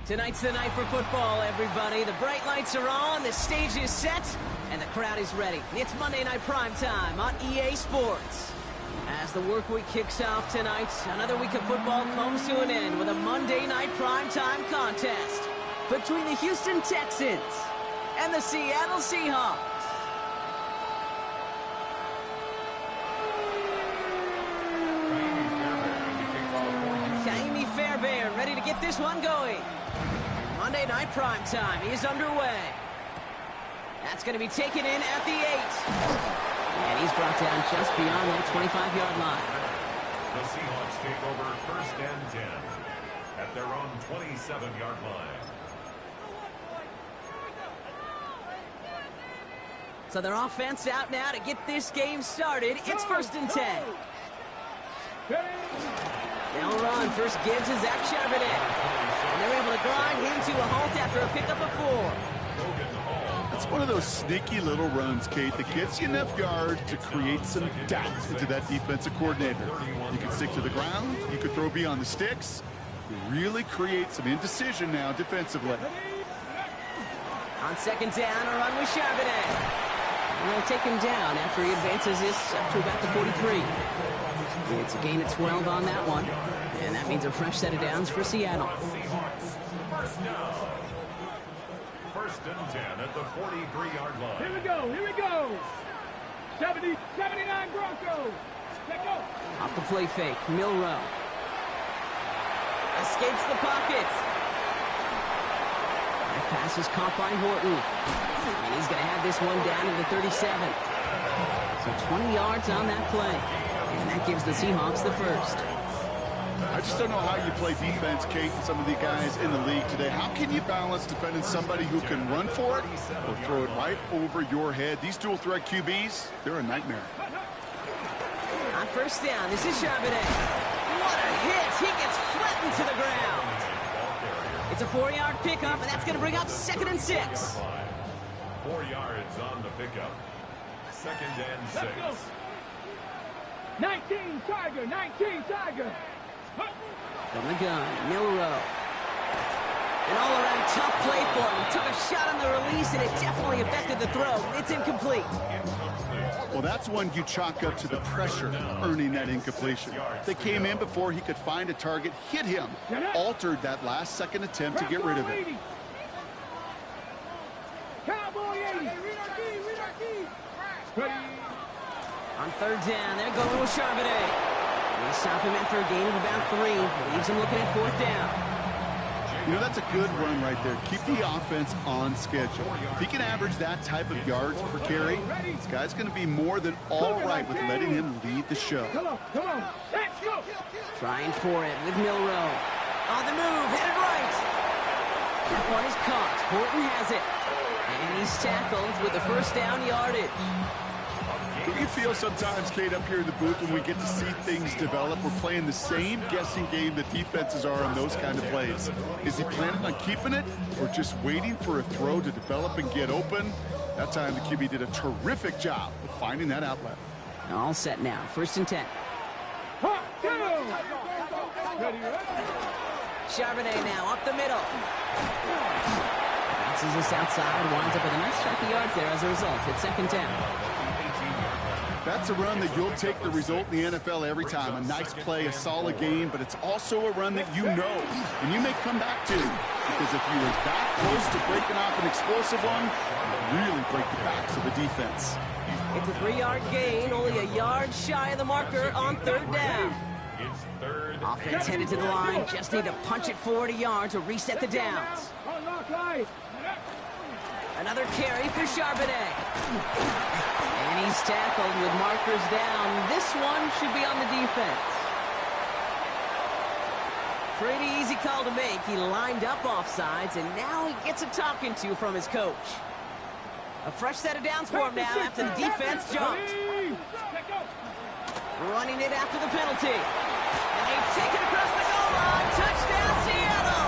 Tonight's the night for football, everybody. The bright lights are on, the stage is set, and the crowd is ready. It's Monday Night Primetime on EA Sports. As the work week kicks off tonight, another week of football comes to an end with a Monday Night Primetime contest between the Houston Texans and the Seattle Seahawks. Kaimi Fairbairn ready to get this one going. Monday Night Primetime is underway. That's going to be taken in at the 8. And he's brought down just beyond that 25-yard line. The Seahawks take over 1st and 10 at their own 27-yard line. So their offense out now to get this game started. It's 1st and 10. They'll run. First gives to Zach Charbonnet. And they're able to grind him to a halt after a pickup of 4. It's one of those sneaky little runs, Kate, that gets you enough yards to create some doubt into that defensive coordinator. You can stick to the ground. You could throw beyond the sticks. You really create some indecision now defensively. On 2nd down, a run with Charbonnet. And they'll take him down after he advances this up to about the 43. It's a gain of 12 on that one. And that means a fresh set of downs for Seattle. First down. 1st and 10 at the 43-yard line. Here we go. 79 Broncos. Let's go. Off the play fake, Milroe. Escapes the pocket. That pass is caught by Horton. And he's going to have this one down to the 37. So 20 yards on that play. And that gives the Seahawks the first. I just don't know how you play defense, Kate, and some of the guys in the league today. How can you balance defending somebody who can run for it or throw it right over your head? These dual threat QBs, they're a nightmare. On 1st down, this is Charbonnet. What a hit! He gets flattened to the ground. It's a 4-yard pickup, and that's going to bring up 2nd and 6. 4 yards on the pickup. 2nd and 6. 19 Tiger. From the gun, Milroe. An all-around tough play for him. He took a shot on the release, and it definitely affected the throw. It's incomplete. Well, that's one you chalk up to the pressure earning that incompletion. They came in before he could find a target, hit him, altered that last-second attempt to get rid of it. Cowboy 80. On 3rd down, they're going with Charbonnet. They stop him after a gain of about 3. Leaves him looking at 4th down. You know, that's a good run right there. Keep the offense on schedule. If he can average that type of yards per carry, this guy's going to be more than all right with letting him lead the show. Come on. Let's go. Trying for it with Milroe. On the move, headed right. That one is caught. Horton has it. And he's tackled with the 1st down yardage. Don't you feel sometimes, Kate, up here in the booth when we get to see things develop, we're playing the same guessing game that defenses are on those kind of plays? Is he planning on keeping it or just waiting for a throw to develop and get open? That time the QB did a terrific job of finding that outlet. All set now. 1st and 10. Charbonnet now up the middle. Bounces this outside, winds up with a nice chunk of yards there as a result. It's 2nd down. That's a run that you'll take the result in the NFL every time. A nice play, a solid game, but it's also a run that you know and you may come back to. Because if you were that close to breaking off an explosive one, you really break the backs of the defense. It's a 3-yard gain, only a yard shy of the marker on 3rd down. It's 3rd. Offense headed to the line, just need to punch it 40 yards to reset the downs. Another carry for Charbonnet. And he's tackled with markers down. This one should be on the defense. Pretty easy call to make. He lined up offsides, and now he gets a talking to from his coach. A fresh set of downs for him now after the defense jumped. Running it after the penalty. And they take it across the goal line. Touchdown, Seattle!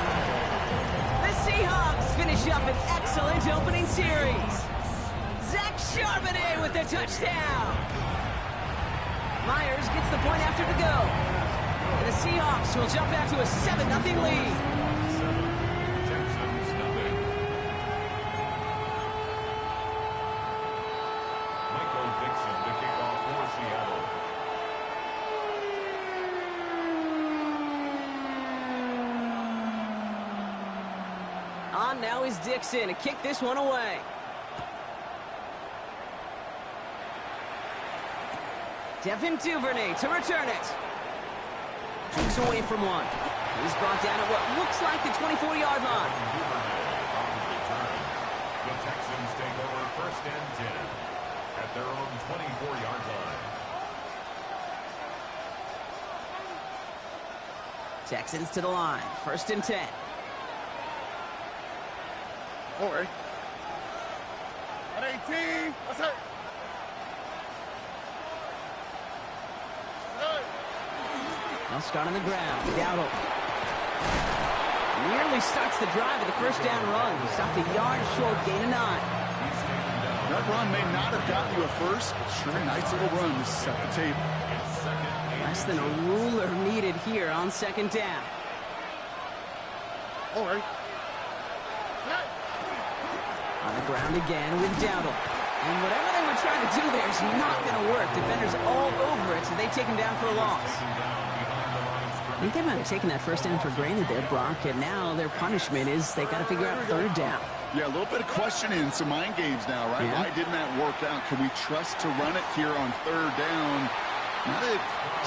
The Seahawks finish up an excellent opening series. Zach Charbonnet with the touchdown. Myers gets the point after to go. And the Seahawks will jump back to a 7-0 lead. On now is Dixon to kick this one away. Devin Duvernay to return it. Kicks away from one. He's brought down at what looks like the 24-yard line. The Texans take over first and 10 at their own 24-yard line. Texans to the line. First and 10. All right. At 18. That's it. They'll start on the ground. Dowdle nearly starts the drive with the first down run. Stopped a yard short, gain of 9. That run may not have gotten you a first, but sure, nice little run to set the table. Less than a ruler needed here on second down. All right. On the ground again with Dowdle. And whatever they were trying to do there is not going to work. Defenders all over it, so they take him down for a loss. I think they might have taken that first down for granted there, Brock, and now their punishment is they got to figure out third down. Yeah, a little bit of questioning, some mind games now, right? Yeah. Why didn't that work out? Can we trust to run it here on third down? Not a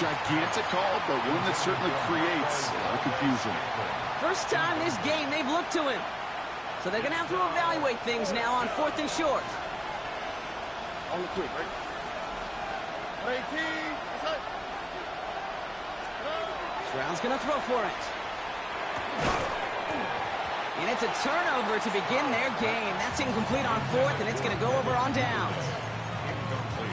gigantic call, but one that certainly creates a lot of confusion. First time this game they've looked to him. So they're going to have to evaluate things now on fourth and short. On the quick, right? 18. That's it. Stroud's going to throw for it. And it's a turnover to begin their game. That's incomplete on fourth, and it's going to go over on downs.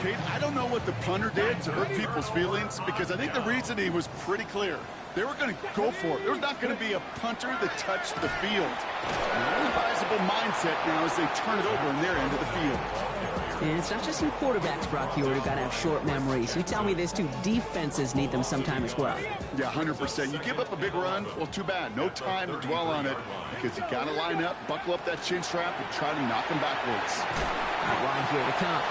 Kate, I don't know what the punter did to hurt people's feelings, because I think the reasoning was pretty clear. They were going to go for it. There's not going to be a punter that touched the field. An advisable mindset now as they turn it over in their end of the field. And it's not just your quarterbacks, Brock Huard, who got to have short memories. You tell me this too, defenses need them sometime as well. Yeah, 100%. You give up a big run, well, too bad. No time to dwell on it, because you got to line up, buckle up that chin strap, and try to knock them backwards. Outline here to come.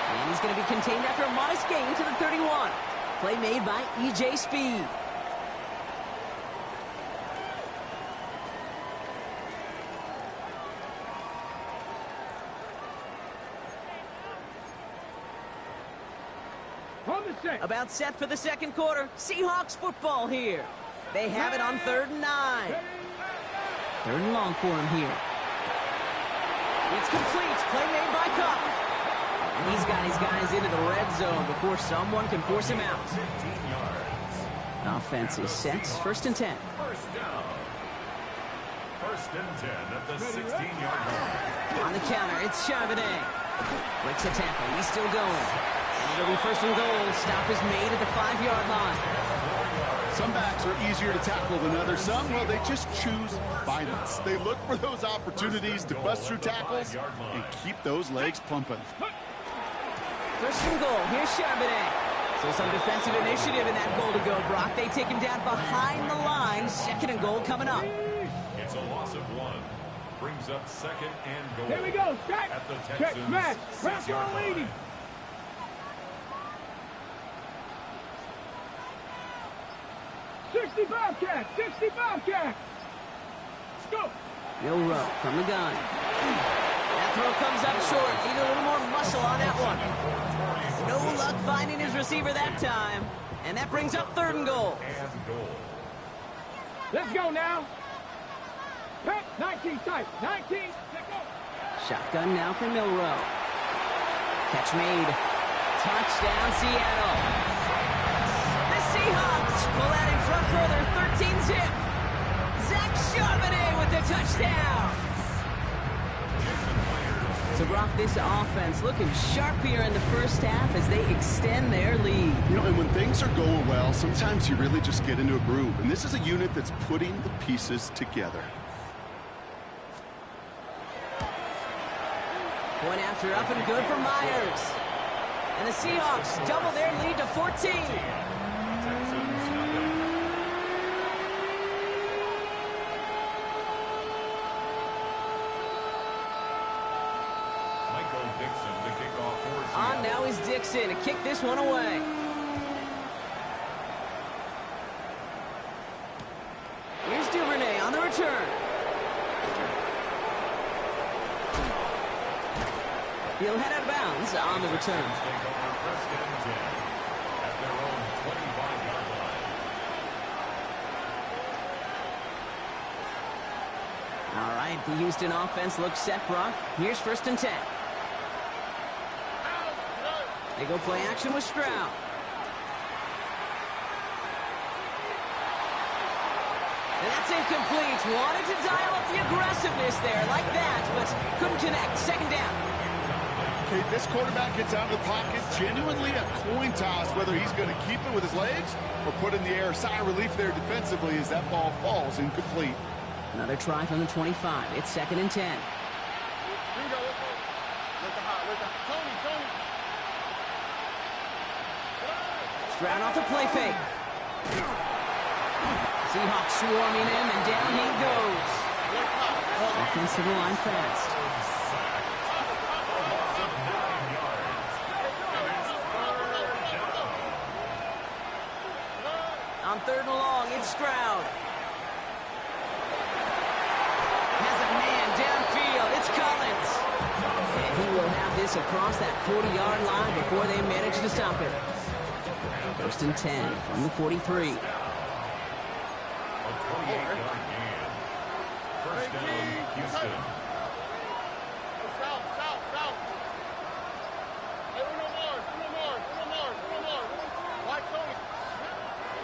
And he's going to be contained after a modest gain to the 31. Play made by E.J. Speed. About set for the second quarter. Seahawks football here. They have it on 3rd and 9. 3rd and long for him here. It's complete. Play made by Cup. And he's got his guys into the red zone before someone can force him out. Offense is set. 1st and 10. First down. 1st and 10 at the 16-yard line. On the counter, it's Charbonnet. Breaks a tackle. He's still going. And it'll be 1st and goal. Stop is made at the 5-yard line. Some backs are easier to tackle than others. Some, well, they just choose violence. They look for those opportunities to bust through tackles and keep those legs pumping. 1st and goal. Here's Charbonnet. So some defensive initiative in that goal to go, Brock. They take him down behind the line. 2nd and goal coming up. It's a loss of 1. Brings up 2nd and goal. Here we go. Strike. At the Check, Texans' smash. 6-yard Bronco line. leading. 60 Bobcat. 60 Bobcat. Let's go. Milroe from the gun. That throw comes up short. Need a little more muscle on that one. No luck finding his receiver that time. And that brings up 3rd and goal. And goal. Let's go now. Pep, 19 tight. 19. Let's go. Shotgun now for Milroe. Catch made. Touchdown, Seattle. The Seahawks pull out in front for their 13-zip. Zach Charbonnet with the touchdown. So, Brock, this offense looking sharp here in the first half as they extend their lead. You know, and when things are going well, sometimes you really just get into a groove. And this is a unit that's putting the pieces together. Point after up and good for Myers. And the Seahawks double their lead to 14. Texans nothing. Michael Dixon to kick off for On Seattle. now is Dixon to kick this one away. Here's Duvernay on the return. the return. Take over first and 10 at their own 25-yard line. All right, the Houston offense looks set, Brock. Here's first and 10. They go play action with Stroud. And that's incomplete. Wanted to dial up the aggressiveness there like that, but couldn't connect. Second down. Okay, this quarterback gets out of the pocket. Genuinely a coin toss whether he's going to keep it with his legs or put in the air. Sigh of relief there defensively as that ball falls incomplete. Another try from the 25. It's second and 10. Stroud off the play fake. Seahawks swarming him, and down he goes. Offensive line fast. On third and long, it's Stroud. Has a man downfield. It's Collins. And he will have this across that 40-yard line before they manage to stop it. First and 10 from the 43. 28-yard gain. First down, Houston.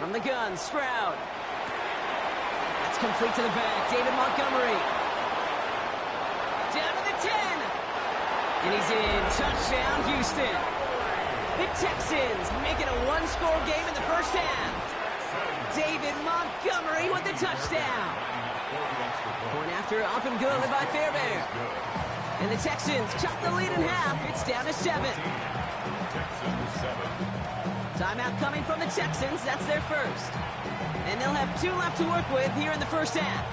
From the gun, Stroud. That's complete to the back. David Montgomery. Down to the 10. And he's in. Touchdown, Houston. The Texans making a one-score game in the first half. David Montgomery with the touchdown. Point after up and good by Fairbairn. And the Texans chop the lead in half. It's down to 7. Texans 7. Timeout coming from the Texans. That's their first. And they'll have 2 left to work with here in the first half.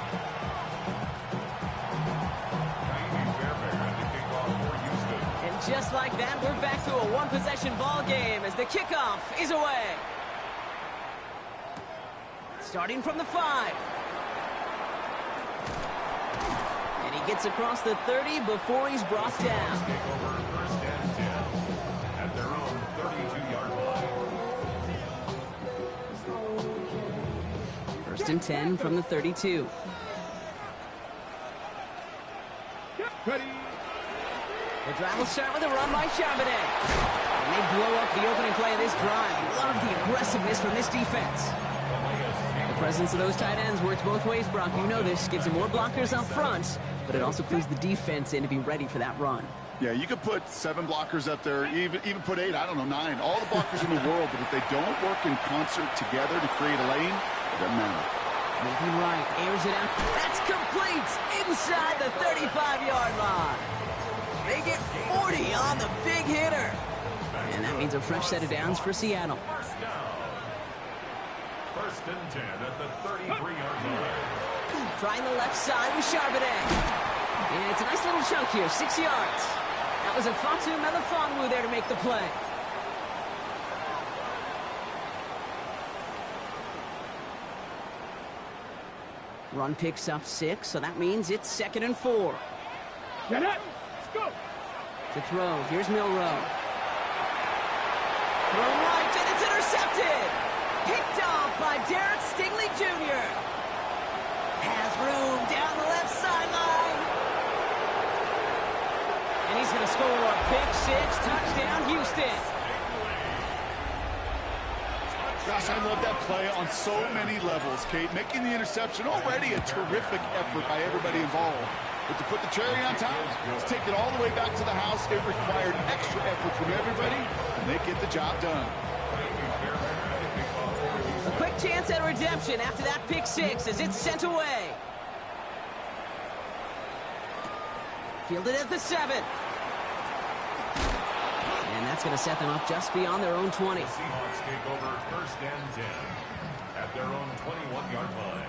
And just like that, we're back to a one-possession ball game as the kickoff is away. Starting from the 5. And he gets across the 30 before he's brought down. Take over first and 10 at their own 32-yard line. First and 10 from the 32. Ready. The drive will start with a run by Charbonnet. And they blow up the opening play of this drive. Love the aggressiveness from this defense. The presence of those tight ends works both ways, Brock. You know this. Gives them more blockers up front, but it also clues the defense in to be ready for that run. Yeah, you could put 7 blockers up there, even put 8, I don't know, 9. All the blockers in the world, but if they don't work in concert together to create a lane, it doesn't matter. Moving right, airs it out. That's complete inside the 35-yard line. They get 40 on the big hitter. And that means a fresh set of downs for Seattle. First down. First and 10 at the 33-yard line. Trying the left side with Charbonnet. And it's a nice little chunk here, 6 yards. That was a Fatu Melifonwu there to make the play. Run picks up 6, so that means it's second and 4. Get it. Let's go. To throw, here's Milroe. Throw right, and it's intercepted. Picked off by Derek Stingley Jr. Has room down the left sideline. And he's going to score. Pick 6, touchdown, Houston. Gosh, I love that play on so many levels, Kate. Making the interception, already a terrific effort by everybody involved. But to put the cherry on top, to take it all the way back to the house, it required extra effort from everybody, and they get the job done. A quick chance at redemption after that pick 6 as it's sent away. Fielded at the 7. And that's going to set them up just beyond their own 20. The Seahawks take over first and 10 at their own 21-yard line.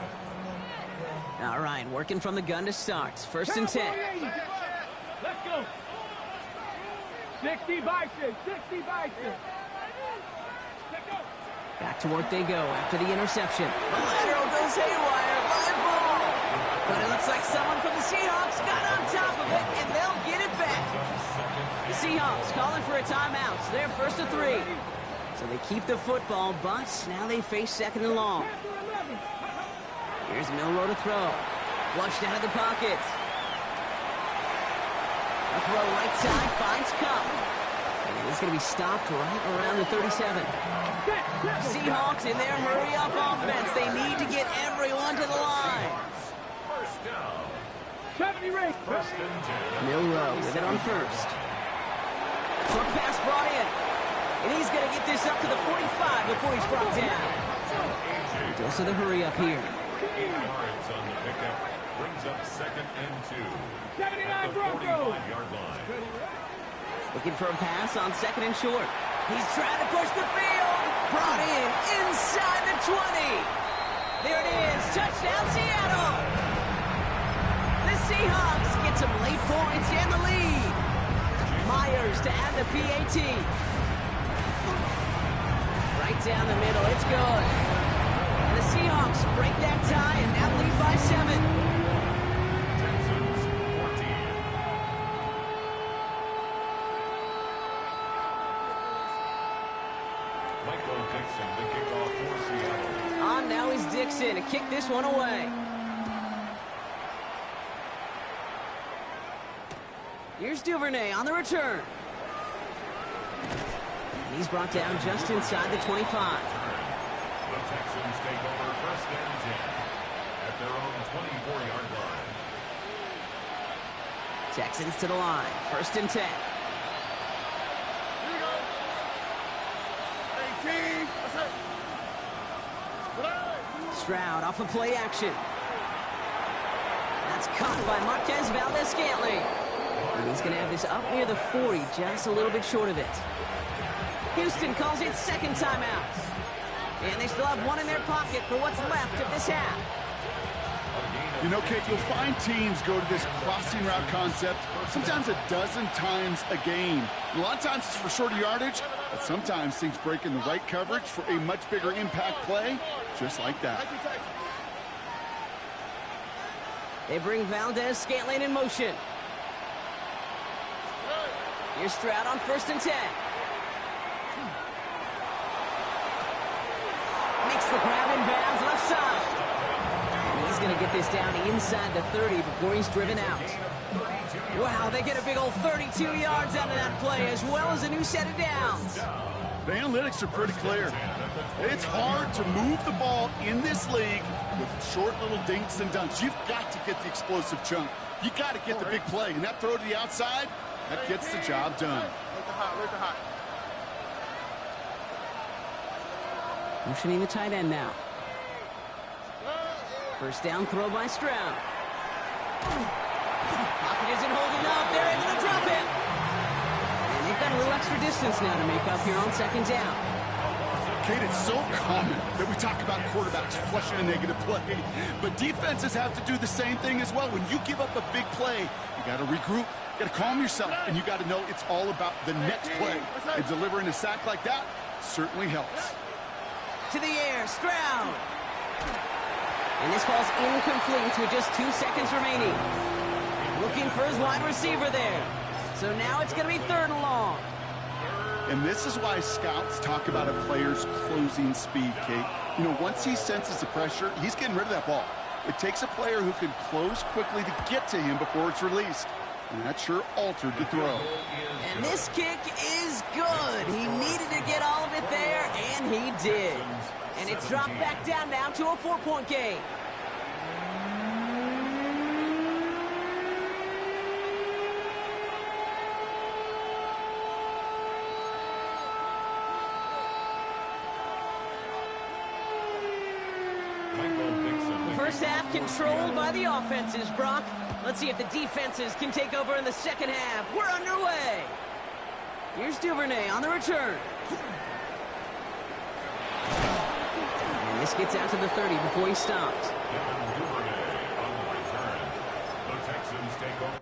All right, working from the gun to start. First and 10. Let's go. 60 by 6. 60 by 6. Let's go. Back to work they go after the interception. The lateral goes haywire. Live ball. But it looks like someone from the Seahawks got on top of it, and they'll get it back. The Seahawks calling for a timeout. So they're first to 3. So they keep the football, but now they face second and long. Here's Milroe to throw. Flushed out of the pocket. A throw right side, finds Kupp. And he's going to be stopped right around the 37. Seahawks in their hurry-up offense. They need to get everyone to the line. First down. 70 rate. First and 10. Milroe with it on first. Short pass brought in. And he's going to get this up to the 45 before he's brought down. He goes to the hurry-up here. 8 yards on the pickup. Brings up second and 2. 79 At the Broncos. 45-yard line. Looking for a pass on second and short. He's trying to push the field. Brought in inside the 20. There it is. Touchdown, Seattle. The Seahawks get some late points and the lead. Myers to add the PAT. Right down the middle. It's good. And the Seahawks break that tie and now lead by 7. Texans 14. Michael Dixon, the kickoff for Seattle. On now is Dixon to kick this one away. Here's Duvernay on the return. And he's brought down just inside the 25. The Texans take over first and 10 at their own 24-yard line. Texans to the line. First and 10. Stroud off of play action. That's caught by Marquez Valdez-Scantling. And he's going to have this up near the 40, just a little bit short of it. Houston calls it second timeout. And they still have one in their pocket for what's left of this half. You know, Kate, you'll find teams go to this crossing route concept sometimes a dozen times a game. A lot of times it's for shorter yardage, but sometimes things break in the right coverage for a much bigger impact play, just like that. They bring Valdez-Scantling in motion. Here's Stroud on first and 10. Makes the grab in bounds left side. And he's going to get this down inside the 30 before he's driven out. Wow, they get a big old 32 yards out of that play, as well as a new set of downs. The analytics are pretty clear. It's hard to move the ball in this league with short little dinks and dunks. You've got to get the explosive chunk. You got to get the big play. And that throw to the outside, that gets the job done. Motioning the tight end now. First down throw by Stroud. Pocket isn't holding up. They're able to drop it. And they've got a little extra distance now to make up here on second down. Kate, it's so common that we talk about quarterbacks flushing a negative play, but defenses have to do the same thing as well. When you give up a big play, you got to regroup, you got to calm yourself, and you got to know it's all about the next play. And delivering a sack like that certainly helps. To the air, Stroud. And this falls incomplete with just 2 seconds remaining. Looking for his wide receiver there. So now it's going to be third and long. And this is why scouts talk about a player's closing speed, Kate. You know, once he senses the pressure, he's getting rid of that ball. It takes a player who can close quickly to get to him before it's released. And that sure altered the throw. And this kick is good. He needed to get all of it there, and he did. And it's dropped back down now to a 4-point game. The first half controlled by the offenses, Brock. Let's see if the defenses can take over in the second half. We're underway. Here's Duvernay on the return. And this gets out to the 30 before he stops. Kevin Duvernay on the return. The Texans take over.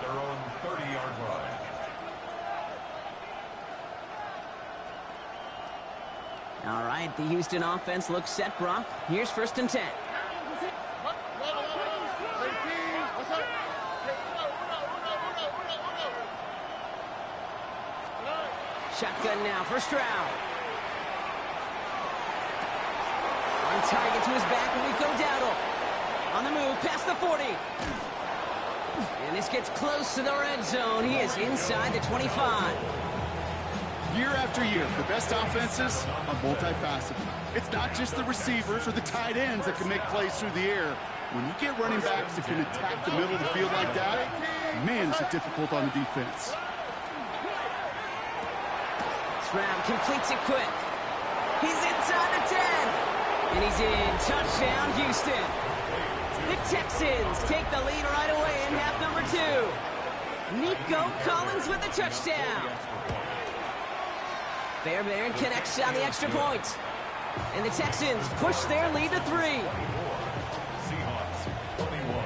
their own 30-yard line. All right, the Houston offense looks set, Brock. Here's 1st and 10. Shotgun now for Stroud. On target to his back, Rico Dowdle. On the move, past the 40. And this gets close to the red zone. He is inside the 25. Year after year, the best offenses are multifaceted. It's not just the receivers or the tight ends that can make plays through the air. When you get running backs that can attack the middle of the field like that, man, is it difficult on the defense. Stroud completes it quick. He's inside the 10. And he's in. Touchdown, Houston. The Texans take the lead right away in half number 2. Nico Collins with the touchdown. Fairbairn connects on the extra point. And the Texans push their lead to 3. Seahawks, 21.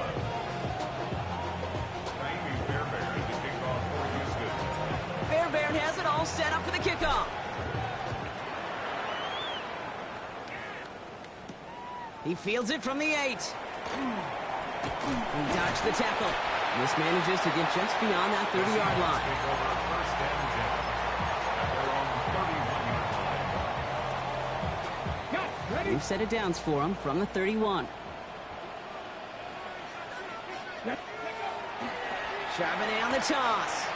Amy Fairbairn to kick off for Houston. Fairbairn has it all set up for the kickoff. He fields it from the 8. He dodged the tackle. Mismanages to get just beyond that 30-yard line. Take over 1st and 10 at their own 31-yard line. Got ready. New set of downs for him from the 31. Charbonnet on the toss.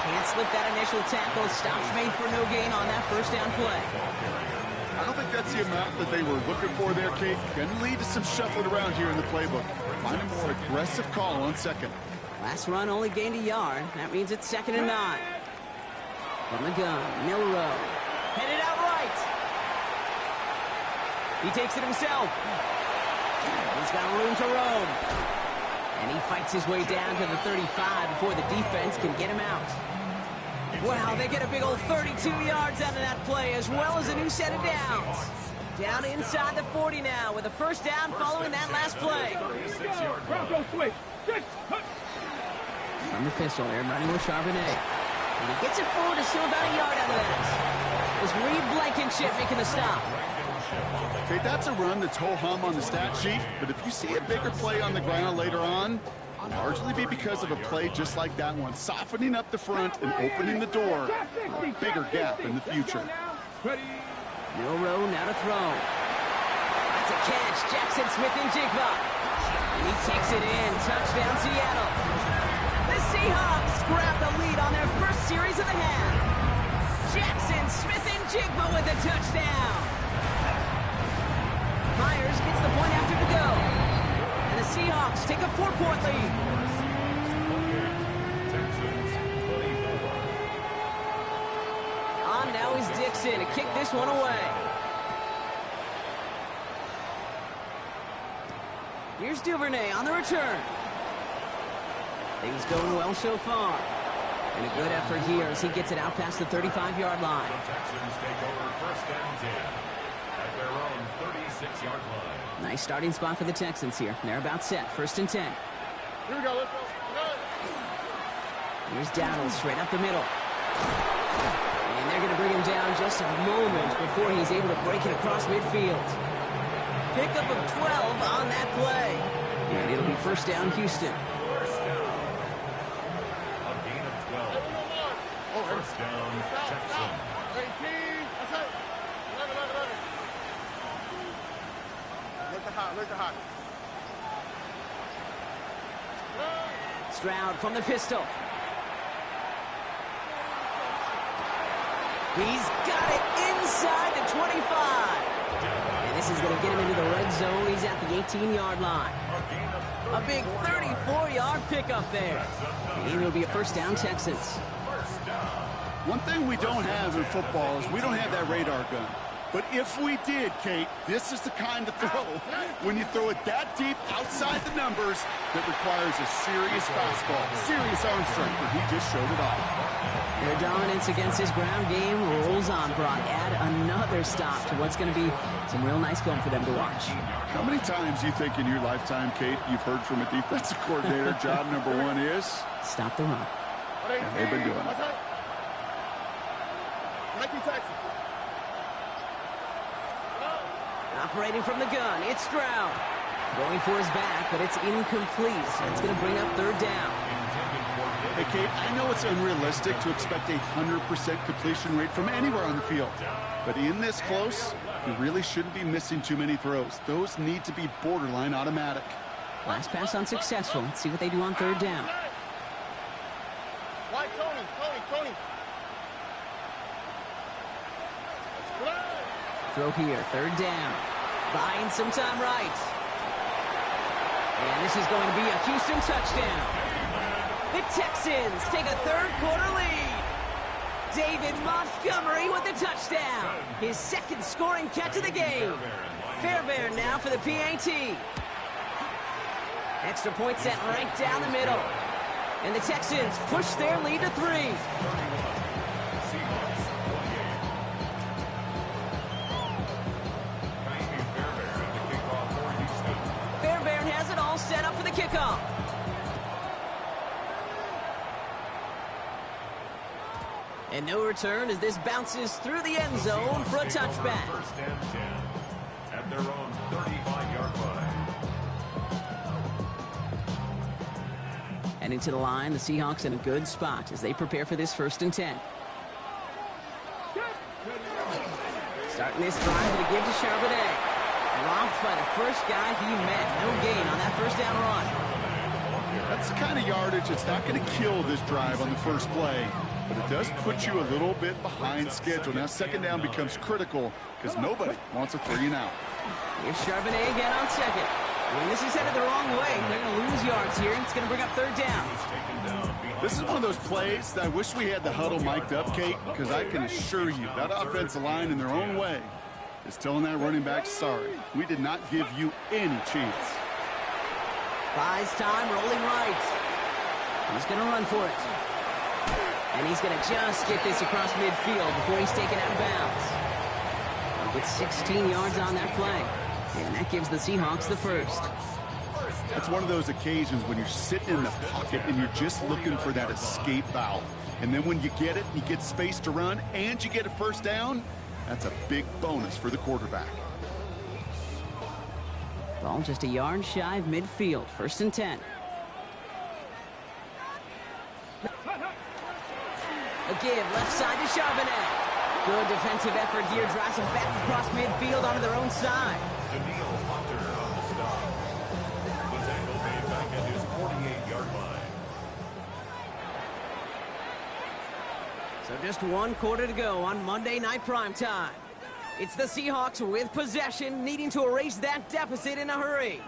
Can't slip that initial tackle. Stops made for no gain on that 1st down play. I don't think that's the amount that they were looking for there, Kate. Going to lead to some shuffling around here in the playbook. Find a more aggressive call on 2nd. Last run only gained a yard. That means it's 2nd and 9. From the gun, Milrow. Headed out right. He takes it himself. He's got room to roam. And he fights his way down to the 35 before the defense can get him out. Wow, they get a big old 32 yards out of that play, as well as a new set of downs. Down inside the 40 now, with a 1st down following that last play. Bronco switch. From the pistol, they're running with Charbonnet. And he gets it forward to still about a yard out of this. It was Reed Blankenship making the stop. Okay, that's a run that's ho-hum on the stat sheet, but if you see a bigger play on the ground later on, it'll largely be because of a play just like that one, softening up the front and opening the door for a bigger gap in the future. Milrow now to throw. That's a catch. Jackson Smith-Njigba. And he takes it in. Touchdown, Seattle. The Seahawks grab the lead on their first series of the half. Jackson Smith-Njigba with a touchdown. Myers gets the point after to go. And the Seahawks take a 4-point lead. Texans, 24. On now is Dixon to kick this one away. Here's Duvernay on the return. Things going well so far. And a good effort here as he gets it out past the 35-yard line. The Texans take over 1st and 10 at their own 36-yard line. Nice starting spot for the Texans here. They're about set. 1st and 10. Here we go. Let's go. Here's Dowdle straight up the middle. And they're going to bring him down just a moment before he's able to break it across midfield. Pickup of 12 on that play. And it'll be 1st down, Houston. 1st down. A gain of 12. 1st down, Texans. 18. That's it. 11. Look at hot. Stroud from the pistol. He's got it inside the 25. And this is going to get him into the red zone. He's at the 18-yard line. A big 34-yard pickup there. And it'll be a 1st down, Texans. One thing we don't have in football is we don't have that radar gun. But if we did, Kate, this is the kind of throw, when you throw it that deep outside the numbers, that requires a serious fastball, serious arm strength, and he just showed it off. Their dominance against his ground game rolls on, Brock. Add another stop to what's going to be some real nice film for them to watch. How many times do you think in your lifetime, Kate, you've heard from a defensive coordinator, job number one is? Stop the run. And they've been doing it. Operating from the gun, it's Stroud. Going for his back, but it's incomplete. It's going to bring up third down. Hey, Kate, I know it's unrealistic to expect a 100% completion rate from anywhere on the field. But in this close, you really shouldn't be missing too many throws. Those need to be borderline automatic. Last pass unsuccessful. Let's see what they do on third down. Why, Tony? Throw here, third down. Buying some time right. And this is going to be a Houston touchdown. The Texans take a third-quarter lead. David Montgomery with the touchdown. His second scoring catch of the game. Fairbairn now for the PAT. Extra point set right down the middle. And the Texans push their lead to 3. Fairbairn has it all set up for the kickoff. And no return as this bounces through the end zone for a touchback. First and 10 at their own 35-yard line. Heading to the line, the Seahawks in a good spot as they prepare for this 1st and 10. Starting this drive to give to Charbonnet. Dropped by the first guy he met. No gain on that first down run. That's the kind of yardage that's not going to kill this drive on the first play, but it does put you a little bit behind schedule. Now second down becomes critical because nobody wants a 3 and out. Here's Charbonnet again on second. When this is headed the wrong way, they're going to lose yards here, and it's going to bring up third down. This is one of those plays that I wish we had the huddle mic'd up, Kate, because I can assure you that offensive line in their own way is telling that running back, sorry, we did not give you any chance. Buys time, rolling right. He's going to run for it. And he's going to just get this across midfield before he's taken out of bounds. He'll get 16 yards on that play. And that gives the Seahawks the first. It's one of those occasions when you're sitting in the pocket and you're just looking for that escape valve. And then when you get it, you get space to run, and you get a first down, that's a big bonus for the quarterback. Ball just a yard shy of midfield. 1st and 10. A give left side to Charbonnet. Good defensive effort here. Drives them back across midfield onto their own side. Daniil Hunter on the stop. The tackle made back at his 48-yard line. So just 1 quarter to go on Monday Night Primetime. It's the Seahawks with possession, needing to erase that deficit in a hurry.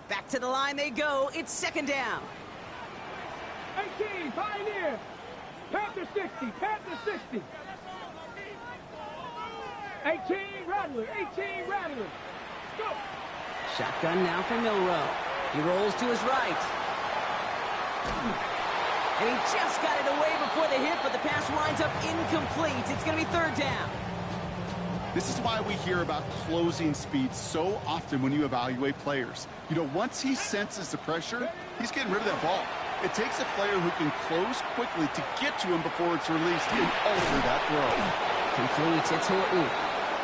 Back to the line they go. It's second down. 18, Pioneer. Panther 60, Panther 60. 18, Rattler, 18, Rattler. Go. Shotgun now for Milroe. He rolls to his right. And he just got it away before the hit, but the pass winds up incomplete. It's going to be third down. This is why we hear about closing speed so often when you evaluate players. You know, once he senses the pressure, he's getting rid of that ball. It takes a player who can close quickly to get to him before it's released and alter that throw. Completes, it's Horton.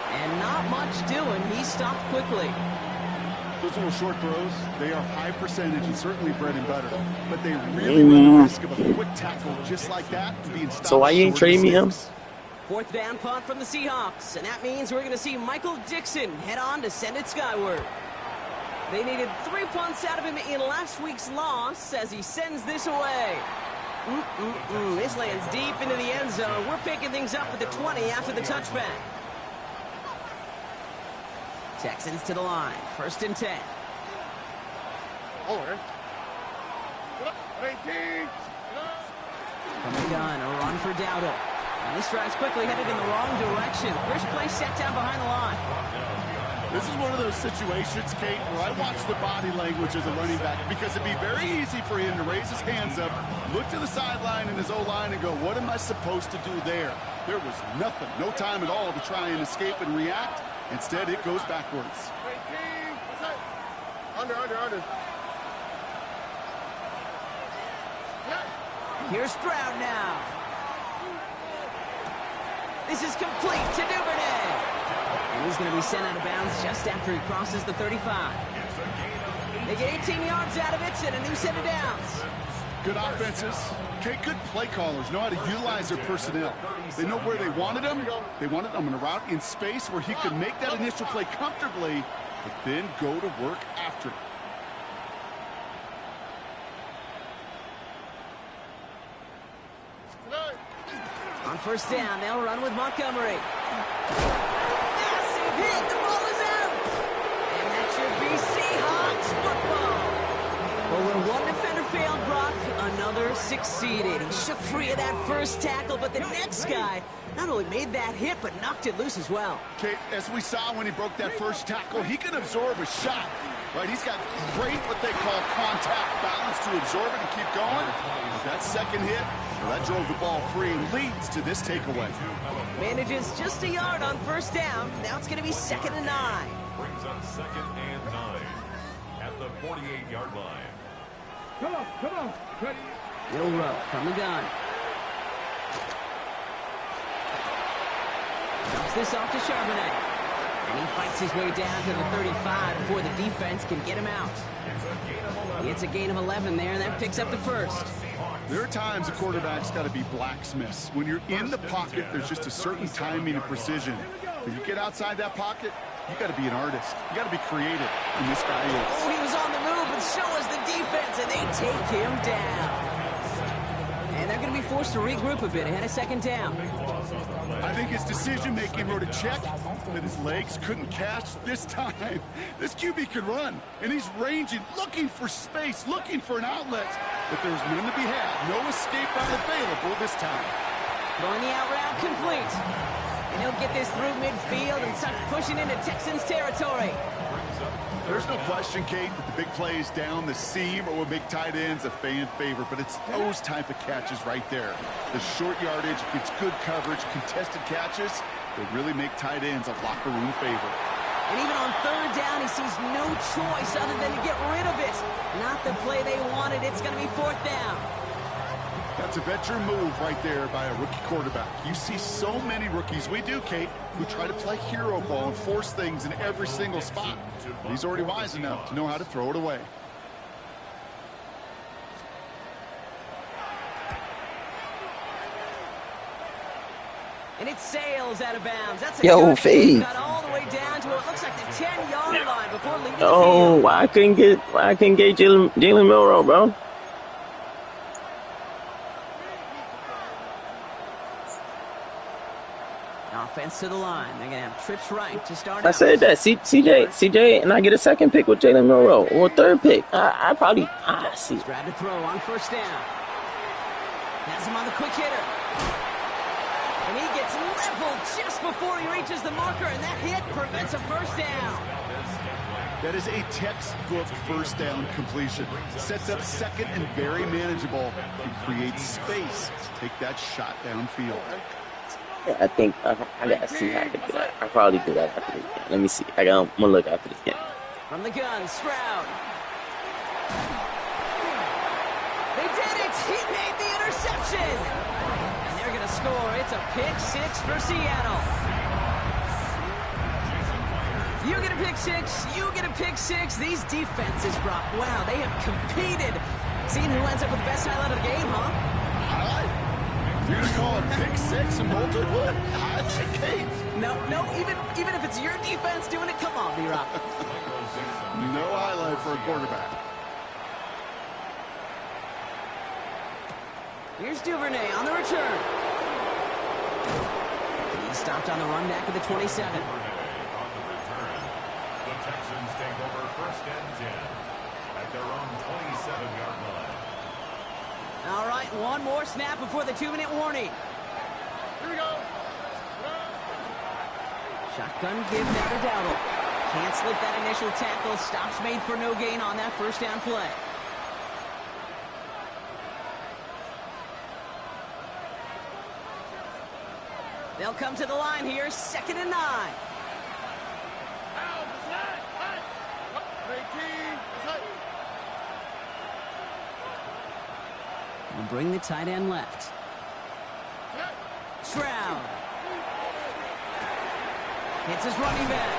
And not much doing. He stopped quickly. Those little short throws, they are high percentage and certainly bread and butter. But they really run the risk of a quick tackle just like that and being stopped. So why you ain't trading me him? 4th down punt from the Seahawks. And that means we're going to see Michael Dixon head on to send it skyward. They needed 3 punts out of him in last week's loss as he sends this away. This lands deep into the end zone. We're picking things up at the 20 after the touchback. Texans to the line. 1st and 10. From the gun, a run for Dowdle. And this drive's quickly headed in the wrong direction. First play set down behind the line. This is one of those situations, Kate, where I watch the body language of the running back because it'd be very easy for him to raise his hands up, look to the sideline in his O-line and go, what am I supposed to do there? There was nothing, no time at all to try and escape and react. Instead, it goes backwards. Under. Here's Stroud now. This is complete to Duvernay. And he's going to be sent out of bounds just after he crosses the 35. They get 18 yards out of it and a new set of downs. Good offenses. Okay, good play callers know how to utilize their personnel. They know where they wanted them. They wanted them in a route in space where he could make that initial play comfortably, but then go to work after. On first down, they'll run with Montgomery. Massive hit, the ball is out! And that should be Seahawks football. Well, when one defender failed Brock, another succeeded. He shook free of that first tackle, but the next guy not only made that hit, but knocked it loose as well. Okay, as we saw when he broke that first tackle, he can absorb a shot. Right, he's got great what they call contact balance to absorb it and keep going. That second hit, well, that drove the ball free and leads to this takeaway. Manages just a yard on first down. Now it's going to be 2nd and 9. Brings up 2nd and 9 at the 48-yard line. Come on. Ready. Will Rowe from the gun. Dumps this off to Charbonnet. And he fights his way down to the 35 before the defense can get him out. It's a gain of 11 there, and that picks up the first. There are times a quarterback's got to be blacksmiths. When you're in the pocket, there's just a certain timing and precision. When you get outside that pocket, you got to be an artist. You got to be creative, and this guy is. Oh, he was on the move, but so was the defense, and they take him down. And they're going to be forced to regroup a bit ahead of 2nd down. I think his decision-making wrote a check that his legs couldn't catch this time. This QB can run, and he's ranging, looking for space, looking for an outlet. But there's none to be had. No escape route available this time. Throwing the out route complete. And he'll get this through midfield and start pushing into Texans territory. There's no question, Kate, that the big plays down the seam or with big tight ends a fan favorite, but it's those type of catches right there. The short yardage, gets good coverage, contested catches that really make tight ends a locker room favorite. And even on 3rd down, he sees no choice other than to get rid of it. Not the play they wanted. It's going to be 4th down. That's a veteran move right there by a rookie quarterback. You see so many rookies, we do, Kate, who try to play hero ball and force things in every single spot. But he's already wise enough to know how to throw it away. And it sails out of bounds. That's a Yo, Fade. got all the way down to what looks like the 10-yard line before leaving the Oh, field. why I couldn't get Jalen Milroe, bro? Offense to the line. They're going to have trips right to start I out. said that. CJ, and I get a 2nd pick with Jalen Milroe, or a 3rd pick. I probably see. Stroud to throw on first down. Has him on the quick hitter. And he gets leveled just before he reaches the marker, and that hit prevents a first down. That is a textbook first down completion. Sets up 2nd and very manageable and creates space to take that shot downfield. I think I gotta see how I can do that. I'll probably do that after this game. Let me see. I'm gonna look after this game. From the gun, Stroud. They did it! He made the interception! And they're going to score. It's a pick 6 for Seattle. You get a pick 6, you get a pick 6. These defenses, Brock, wow, they have competed. Seeing who ends up with the best highlight of the game, huh? You're going to call it pick 6 and multiple? I like Kate. No, even if it's your defense doing it, come on, B-Rock. No highlight for a quarterback. Here's Duvernay on the return. He's stopped on the run back of the 27. On the return, the Texans take over 1st and 10 at their own All right, one more snap before the 2-minute warning. Here we go. Shotgun give now to Dowdle. Can't slip that initial tackle. Stops made for no gain on that first down play. They'll come to the line here, 2nd and 9. And bring the tight end left. Stroud. Hits his running back.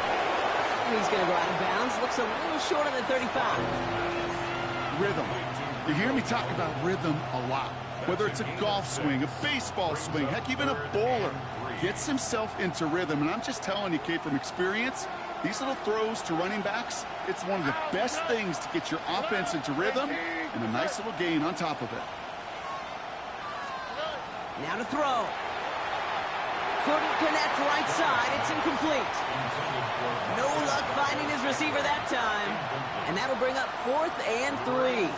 He's going to go out of bounds. Looks a little short of the 35. Rhythm. You hear me talk about rhythm a lot. Whether it's a golf swing, a baseball swing, heck, even a bowler gets himself into rhythm. And I'm just telling you, Kate, from experience, these little throws to running backs, it's one of the best things to get your offense into rhythm and a nice little gain on top of it. Now to throw. Couldn't connect right side. It's incomplete. No luck finding his receiver that time. And that'll bring up 4th and 3.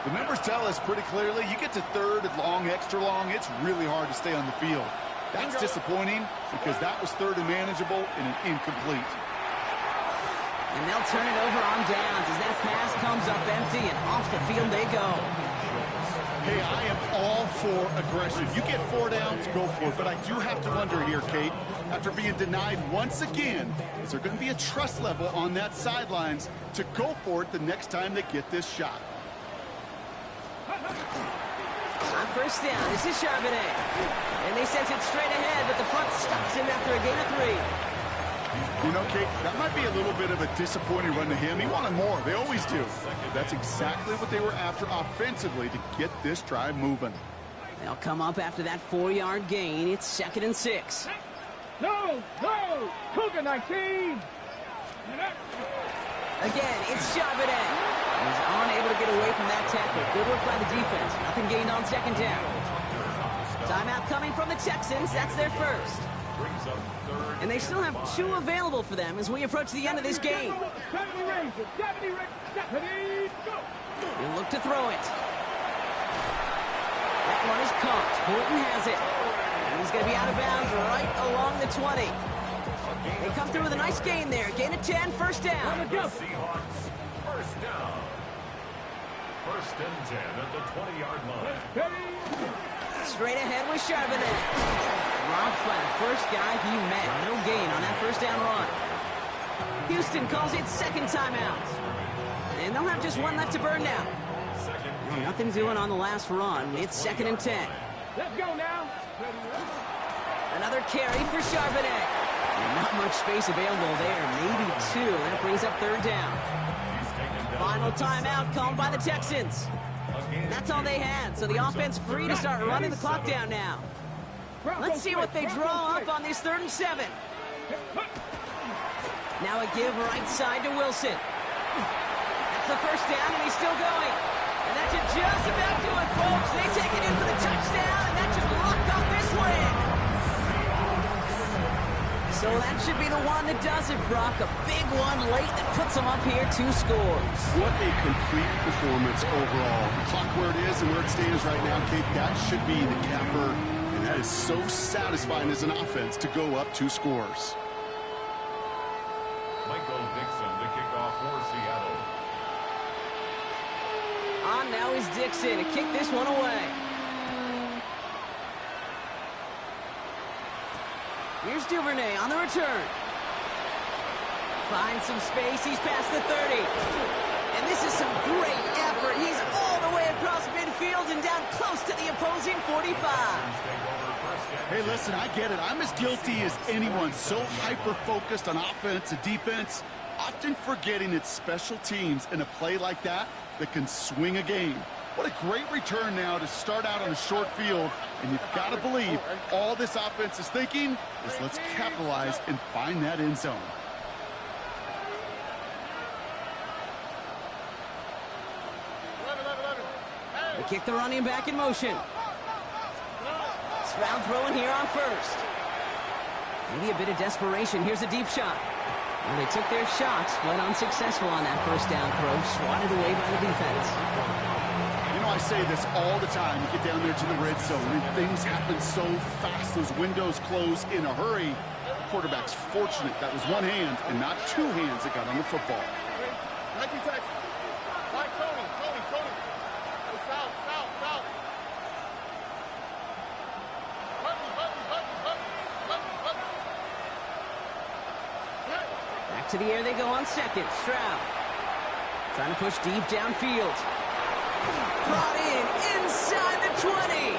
The numbers tell us pretty clearly, you get to 3rd and long, extra long, it's really hard to stay on the field. That's disappointing because that was 3rd and manageable and an incomplete. And they'll turn it over on downs as that pass comes up empty and off the field they go. Hey, I am all for aggression. You get 4 downs, go for it. But I do have to wonder here, Kate, after being denied once again, is there going to be a trust level on that sidelines to go for it the next time they get this shot? On first down, this is Charbonnet. And they sent it straight ahead, but the front stops him after a gain of 3. You know, Kate, that might be a little bit of a disappointing run to him. He wanted more. They always do. That's exactly what they were after offensively to get this drive moving. They'll come up after that 4-yard gain. It's 2nd and 6. No! Cougar 19! Again, it's Charbonnet. He's unable to get away from that tackle. Good work by the defense. Nothing gained on 2nd down. Timeout coming from the Texans. That's their first. And they still have 2 available for them as we approach the end of this game. He'll look to throw it. That one is caught. Horton has it. And he's going to be out of bounds right along the 20. They come through with a nice gain there. Gain of 10, first down. Seahawks, first down. 1st and 10 at the 20-yard line. Straight ahead with Charbonnet. Dropped by the first guy he met. No gain on that first down run. Houston calls it 2nd timeout. And they'll have just 1 left to burn now. Nothing doing on the last run. It's 2nd and 10. Let's go now. Another carry for Charbonnet. Not much space available there. Maybe 2. That brings up 3rd down. Final timeout called by the Texans. That's all they had, so the offense free to start running the clock down now. Let's see what they draw up on this 3rd and 7. Now a give right side to Wilson. That's the first down, and he's still going. And that should just about do it, folks. They take it in for the touchdown, and that should lock up this win. So that should be the one that does it, Brock. A big one late that puts them up here 2 scores. What a complete performance overall. The clock where it is and where it stands right now, Kate, that should be the capper. And that is so satisfying as an offense to go up 2 scores. Michael Dixon to kick off for Seattle. On now is Dixon to kick this one away. Here's Duvernay on the return. Finds some space. He's past the 30. And this is some great effort. He's all the way across midfield and down close to the opposing 45. Hey, listen, I get it. I'm as guilty as anyone. So hyper-focused on offense and defense, often forgetting it's special teams in a play like that can swing a game. What a great return now to start out on a short field. And you've got to believe all this offense is thinking is let's capitalize and find that end zone. They kick the running back in motion. Stroud throwing here on first. Maybe a bit of desperation. Here's a deep shot. Well, they took their shots, went unsuccessful on that first down throw, swatted away by the defense. You know, I say this all the time. You get down there to the red zone, and things happen so fast. Those windows close in a hurry. The quarterback's fortunate that was one hand and not two hands that got on the football. Nike Texas. Right, Tony. Hey, foul. Back to the air they go on second. Stroud trying to push deep downfield. Brought in inside the 20.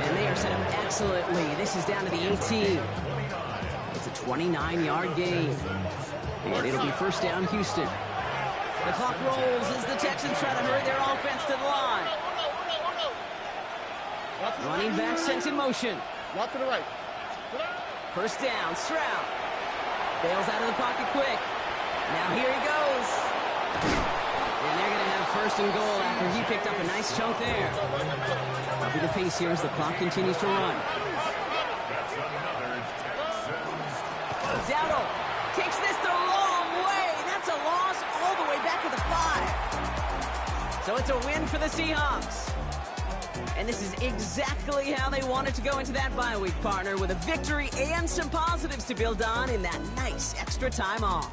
And they are set up excellently. This is down to the 18. It's a 29-yard gain. And it'll be first down, Houston. The clock rolls as the Texans try to hurry their offense to the line. Running back sent in motion. Walk to the right. First down, Stroud. Bails out of the pocket quick. Now here he goes. And they're going to have first and goal after he picked up a nice chunk there. Copy the pace here as the clock continues to run. Dowdle takes this the long way. That's a loss all the way back to the 5. So it's a win for the Seahawks. And this is exactly how they wanted to go into that bye week, partner, with a victory and some positives to build on in that nice extra time off.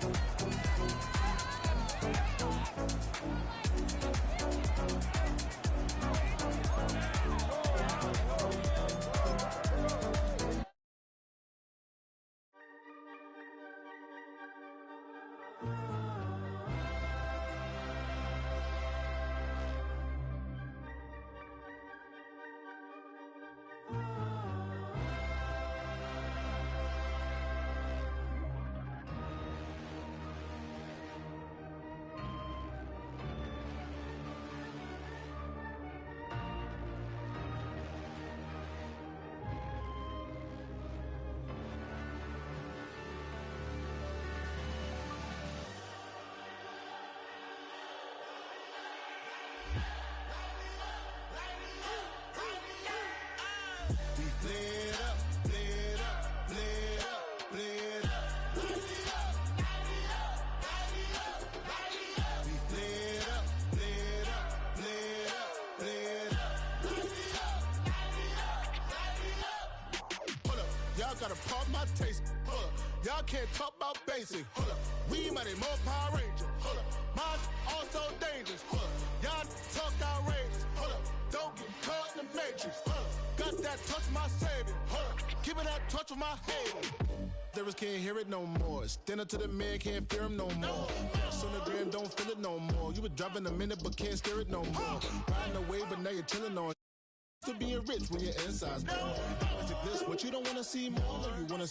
Y'all gotta pop my taste. Y'all can't talk about basic. We mighty more Power Ranger. Mine also dangerous. Y'all talk outrageous. Don't get caught in the matrix. Got that touch my savior. Keeping that touch with my haters. Lyrics can't hear it no more. Stand up to the man, can't fear him no more. Sonogram don't feel it no more. You were driving a minute but can't steer it no more. Riding away but now you're chilling on. To being rich when your inside's born. What you don't wanna see more, you wanna see